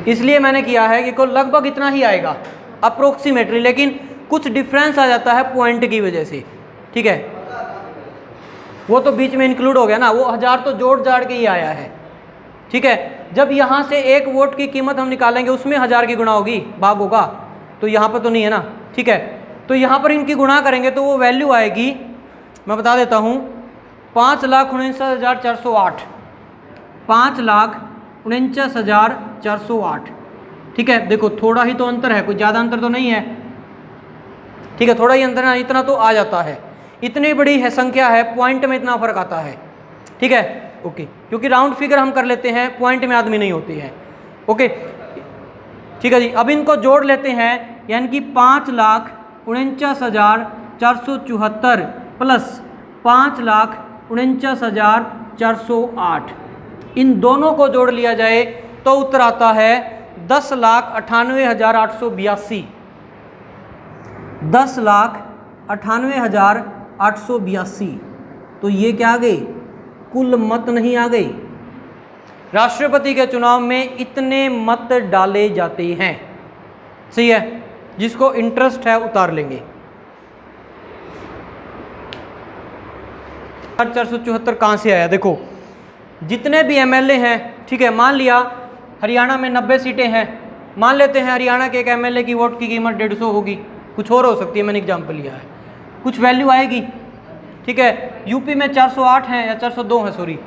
इसलिए मैंने किया है कि को लगभग इतना ही आएगा अप्रोक्सीमेटली, लेकिन कुछ डिफरेंस आ जाता है पॉइंट की वजह से। ठीक है, वो तो बीच में इंक्लूड हो गया ना, वो 1000 तो जोड़ जाड़ के ही आया है। ठीक है, जब यहाँ से एक वोट की कीमत हम निकालेंगे उसमें 1000 की गुणा होगी, भाग होगा, तो यहाँ पर तो नहीं है ना। ठीक है, तो यहाँ पर इनकी गुणा करेंगे तो वो वैल्यू आएगी, मैं बता देता हूँ, 5,49,408, 5,49,408। ठीक है, देखो थोड़ा ही तो अंतर है, कोई ज़्यादा अंतर तो नहीं है। ठीक है, थोड़ा ही अंतर है, इतना तो आ जाता है, इतनी बड़ी है संख्या है, पॉइंट में इतना फर्क आता है। ठीक है, ओके, क्योंकि राउंड फिगर हम कर लेते हैं, पॉइंट में आदमी नहीं होती है। ओके, ठीक है जी, अब इनको जोड़ लेते हैं, यानी कि 5,49,474 प्लस 5,49,408, इन दोनों को जोड़ लिया जाए तो उत्तर आता है 10,98,882। 10,98,882। तो ये क्या आ गई, कुल मत नहीं आ गई। राष्ट्रपति के चुनाव में इतने मत डाले जाते हैं। सही है, जिसको इंटरेस्ट है उतार लेंगे। 474 कहाँ से आया, देखो जितने भी एमएलए हैं, ठीक है, मान लिया हरियाणा में 90 सीटें हैं, मान लेते हैं हरियाणा के एक एमएलए की वोट की कीमत 150 होगी, कुछ और हो सकती है, मैंने एग्जाम्पल लिया है, कुछ वैल्यू आएगी। ठीक है, यूपी में 408 हैं या 402 हैं, सॉरी,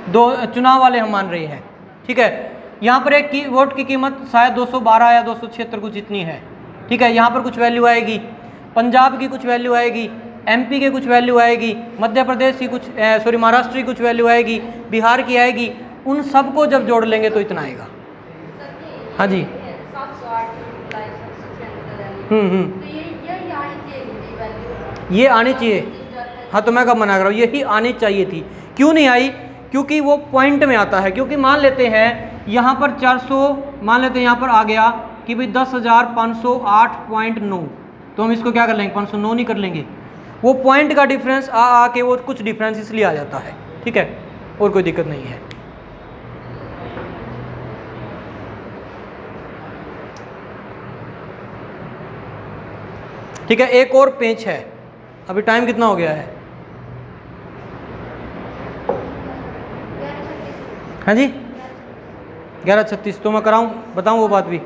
दो चुनाव वाले हम मान रहे हैं। ठीक है, यहाँ पर एक की वोट की कीमत शायद 212 या 276 कुछ इतनी है। ठीक है, यहाँ पर कुछ वैल्यू आएगी, पंजाब की कुछ वैल्यू आएगी, एमपी के कुछ वैल्यू आएगी, मध्य प्रदेश की कुछ सॉरी महाराष्ट्र की कुछ वैल्यू आएगी, बिहार की आएगी, उन सबको जब जोड़ लेंगे तो इतना आएगा। हाँ जी, ये आनी चाहिए। हाँ, तो मैं कब मना कर रहा हूँ, यही आनी चाहिए थी। क्यों नहीं आई, क्योंकि वो पॉइंट में आता है। क्योंकि मान लेते हैं यहाँ पर 400, मान लेते हैं यहाँ पर आ गया कि भाई 10,508.9, तो हम इसको क्या कर लेंगे, 509 नहीं कर लेंगे, वो पॉइंट का डिफरेंस आ के वो कुछ डिफरेंस इसलिए आ जाता है। ठीक है, और कोई दिक्कत नहीं है। ठीक है, एक और पेंच है, अभी टाइम कितना हो गया है, हाँ जी 11:36, तो मैं कराऊं, बताऊं वो बात भी,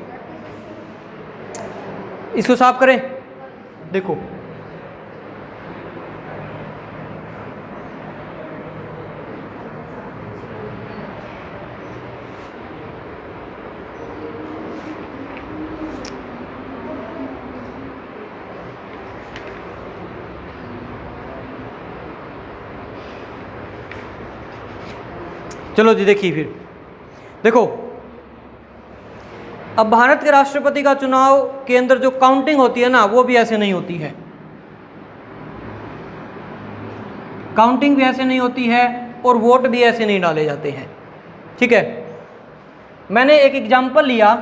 इसको साफ करें। देखो चलो जी, देखिए फिर देखो, अब भारत के राष्ट्रपति का चुनाव के अंदर जो काउंटिंग होती है ना, वो भी ऐसे नहीं होती है, काउंटिंग भी ऐसे नहीं होती है और वोट भी ऐसे नहीं डाले जाते हैं। ठीक है, मैंने एक एग्जाम्पल लिया,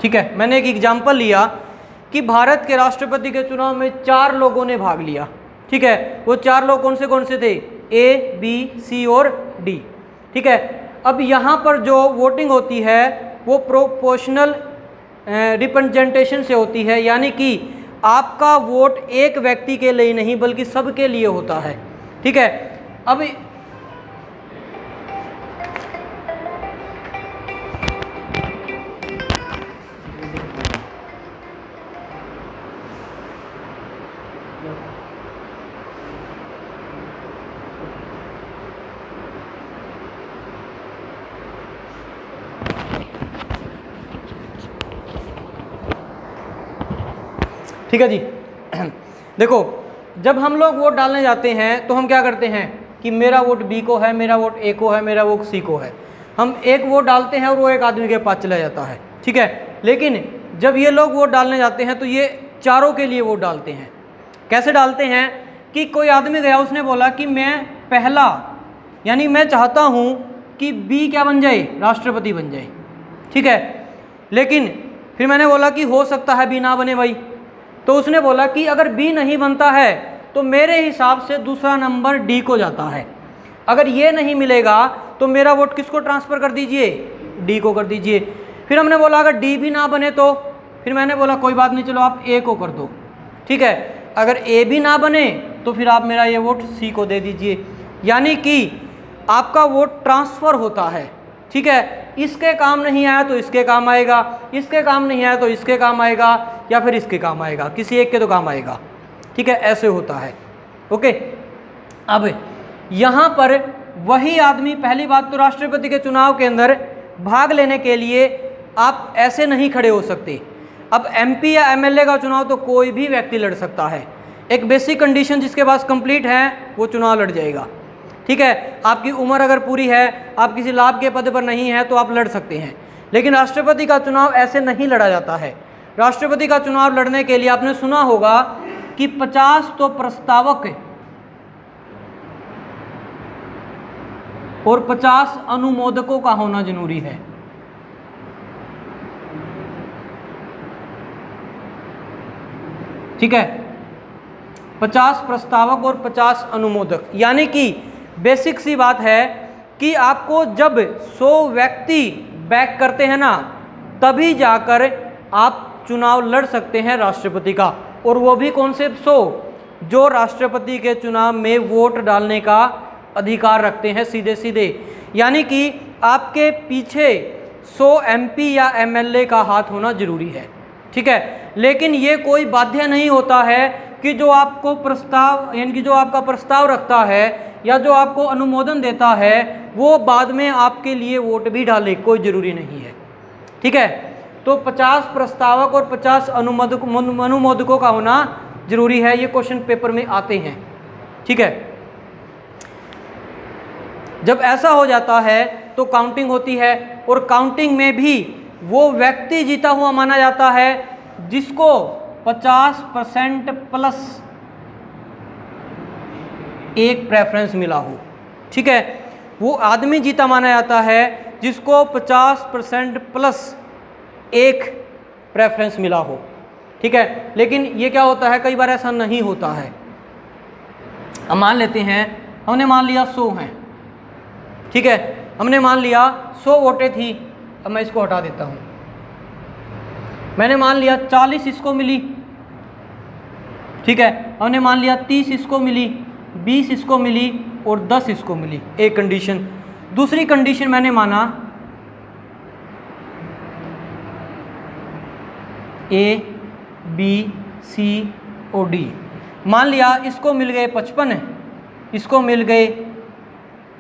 ठीक है, मैंने एक एग्जाम्पल लिया कि भारत के राष्ट्रपति के चुनाव में 4 लोगों ने भाग लिया। ठीक है, वो 4 लोग कौन से थे? ए, बी, सी और डी। ठीक है, अब यहाँ पर जो वोटिंग होती है वो प्रोपोर्शनल रिप्रेजेंटेशन से होती है, यानी कि आपका वोट एक व्यक्ति के लिए नहीं बल्कि सबके लिए होता है। ठीक है, अब ठीक है जी। देखो, जब हम लोग वोट डालने जाते हैं तो हम क्या करते हैं कि मेरा वोट बी को है, मेरा वोट ए को है, मेरा वोट सी को है। हम एक वोट डालते हैं और वो एक आदमी के पास चला जाता है। ठीक है, लेकिन जब ये लोग वोट डालने जाते हैं तो ये चारों के लिए वोट डालते हैं। कैसे डालते हैं कि कोई आदमी गया, उसने बोला कि मैं पहला, यानी मैं चाहता हूँ कि बी क्या बन जाए? राष्ट्रपति बन जाए। ठीक है, लेकिन फिर मैंने बोला कि हो सकता है बी ना बने भाई, तो उसने बोला कि अगर बी नहीं बनता है तो मेरे हिसाब से दूसरा नंबर डी को जाता है। अगर ये नहीं मिलेगा तो मेरा वोट किसको ट्रांसफ़र कर दीजिए? डी को कर दीजिए। फिर हमने बोला अगर डी भी ना बने तो, फिर मैंने बोला कोई बात नहीं, चलो आप ए को कर दो। ठीक है, अगर ए भी ना बने तो फिर आप मेरा ये वोट सी को दे दीजिए, यानी कि आपका वोट ट्रांसफ़र होता है। ठीक है, इसके काम नहीं आया तो इसके काम आएगा, इसके काम नहीं आया तो इसके काम आएगा, या फिर इसके काम आएगा, किसी एक के तो काम आएगा। ठीक है, ऐसे होता है। ओके, अब यहाँ पर वही आदमी, पहली बात तो राष्ट्रपति के चुनाव के अंदर भाग लेने के लिए आप ऐसे नहीं खड़े हो सकते। अब एमपी या एमएलए का चुनाव तो कोई भी व्यक्ति लड़ सकता है। एक बेसिक कंडीशन जिसके पास कंप्लीट है वो चुनाव लड़ जाएगा। ठीक है, आपकी उम्र अगर पूरी है, आप किसी लाभ के पद पर नहीं है तो आप लड़ सकते हैं। लेकिन राष्ट्रपति का चुनाव ऐसे नहीं लड़ा जाता है। राष्ट्रपति का चुनाव लड़ने के लिए आपने सुना होगा कि 50 तो प्रस्तावक और 50 अनुमोदकों का होना जरूरी है। ठीक है, 50 प्रस्तावक और 50 अनुमोदक, यानी कि बेसिक सी बात है कि आपको जब 100 व्यक्ति बैक करते हैं ना, तभी जाकर आप चुनाव लड़ सकते हैं राष्ट्रपति का। और वो भी कौन से 100? जो राष्ट्रपति के चुनाव में वोट डालने का अधिकार रखते हैं सीधे सीधे, यानी कि आपके पीछे 100 एमपी या एमएलए का हाथ होना जरूरी है। ठीक है, लेकिन ये कोई बाध्य नहीं होता है कि जो आपको प्रस्ताव, यानी कि जो आपका प्रस्ताव रखता है या जो आपको अनुमोदन देता है वो बाद में आपके लिए वोट भी डाले, कोई ज़रूरी नहीं है। ठीक है, तो 50 प्रस्तावक और 50 अनुमोदकों का होना जरूरी है। ये क्वेश्चन पेपर में आते हैं। ठीक है, जब ऐसा हो जाता है तो काउंटिंग होती है, और काउंटिंग में भी वो व्यक्ति जीता हुआ माना जाता है जिसको 50% प्लस एक प्रेफरेंस मिला हो। ठीक है, वो आदमी जीता माना जाता है जिसको 50% प्लस एक प्रेफरेंस मिला हो। ठीक है, लेकिन ये क्या होता है, कई बार ऐसा नहीं होता है। हम मान लेते हैं, हमने मान लिया 100 हैं। ठीक है, हमने मान लिया 100 वोटें थी। अब मैं इसको हटा देता हूँ। मैंने मान लिया 40 इसको मिली। ठीक है, हमने मान लिया 30 इसको मिली, 20 इसको मिली और 10 इसको मिली। एक कंडीशन। दूसरी कंडीशन मैंने माना ए, बी, सी और डी। मान लिया इसको मिल गए 55, इसको मिल गए,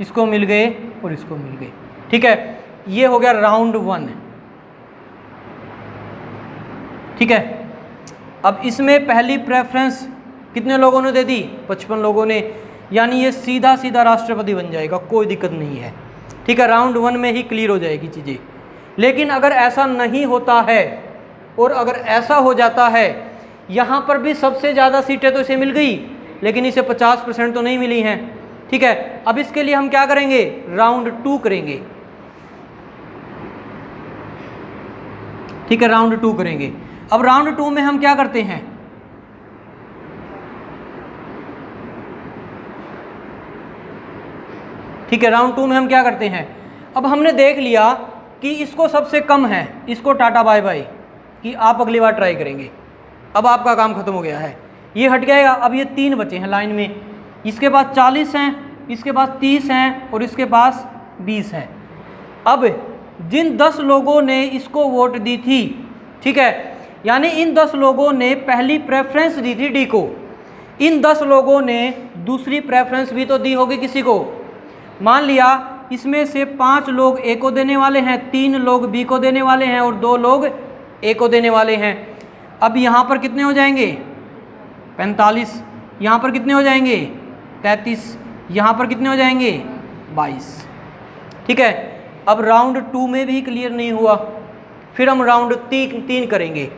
इसको मिल गए और इसको मिल गए। ठीक है, ये हो गया राउंड 1। ठीक है, अब इसमें पहली प्रेफरेंस कितने लोगों ने दे दी? 55 लोगों ने, यानी ये सीधा सीधा राष्ट्रपति बन जाएगा, कोई दिक्कत नहीं है। ठीक है, राउंड 1 में ही क्लियर हो जाएगी चीज़ें। लेकिन अगर ऐसा नहीं होता है और अगर ऐसा हो जाता है, यहाँ पर भी सबसे ज़्यादा सीटें तो इसे मिल गई लेकिन इसे 50% तो नहीं मिली हैं। ठीक है, अब इसके लिए हम क्या करेंगे? राउंड 2 करेंगे। ठीक है, राउंड 2 करेंगे। अब राउंड 2 में हम क्या करते हैं, ठीक है, राउंड 2 में हम क्या करते हैं, अब हमने देख लिया कि इसको सबसे कम है, इसको टाटा बाय बाय कि आप अगली बार ट्राई करेंगे। अब आपका काम खत्म हो गया है, ये हट जाएगा। अब ये 3 बचे हैं लाइन में, इसके पास 40 हैं, इसके पास 30 हैं और इसके पास 20 हैं। अब जिन 10 लोगों ने इसको वोट दी थी, ठीक है, यानी इन 10 लोगों ने पहली प्रेफरेंस दी थी डी को, इन 10 लोगों ने दूसरी प्रेफरेंस भी तो दी होगी किसी को। मान लिया इसमें से 5 लोग ए को देने वाले हैं, 3 लोग बी को देने वाले हैं और 2 लोग ए को देने वाले हैं। अब यहाँ पर कितने हो जाएंगे 45, यहाँ पर कितने हो जाएंगे 33, यहाँ पर कितने हो जाएंगे 22, ठीक है। अब राउंड 2 में भी क्लियर नहीं हुआ, फिर हम राउंड 3 करेंगे,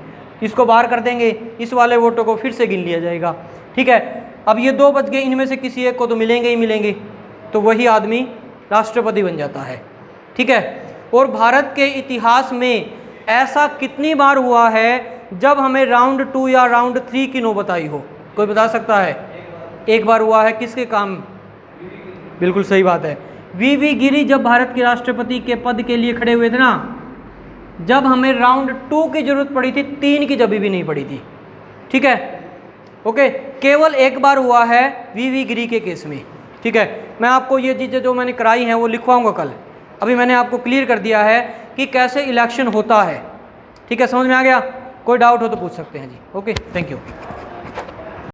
इसको बाहर कर देंगे, इस वाले वोटों को फिर से गिन लिया जाएगा, ठीक है। अब ये 2 बच गए, इनमें से किसी एक को तो मिलेंगे ही मिलेंगे, तो वही आदमी राष्ट्रपति बन जाता है, ठीक है। और भारत के इतिहास में ऐसा कितनी बार हुआ है जब हमें राउंड 2 या राउंड 3 की नौबत आई हो, कोई बता सकता है? एक बार हुआ है, किसके काम? बिल्कुल सही बात है, वी गिरी जब भारत के राष्ट्रपति के पद के लिए खड़े हुए थे ना, जब हमें राउंड 2 की जरूरत पड़ी थी, 3 की जब भी नहीं पड़ी थी, ठीक है, ओके। केवल एक बार हुआ है वी गिरी के केस में, ठीक है। मैं आपको ये चीज़ें जो मैंने कराई हैं वो लिखवाऊंगा कल, अभी मैंने आपको क्लियर कर दिया है कि कैसे इलेक्शन होता है, ठीक है, समझ में आ गया? कोई डाउट हो तो पूछ सकते हैं जी, ओके, थैंक यू।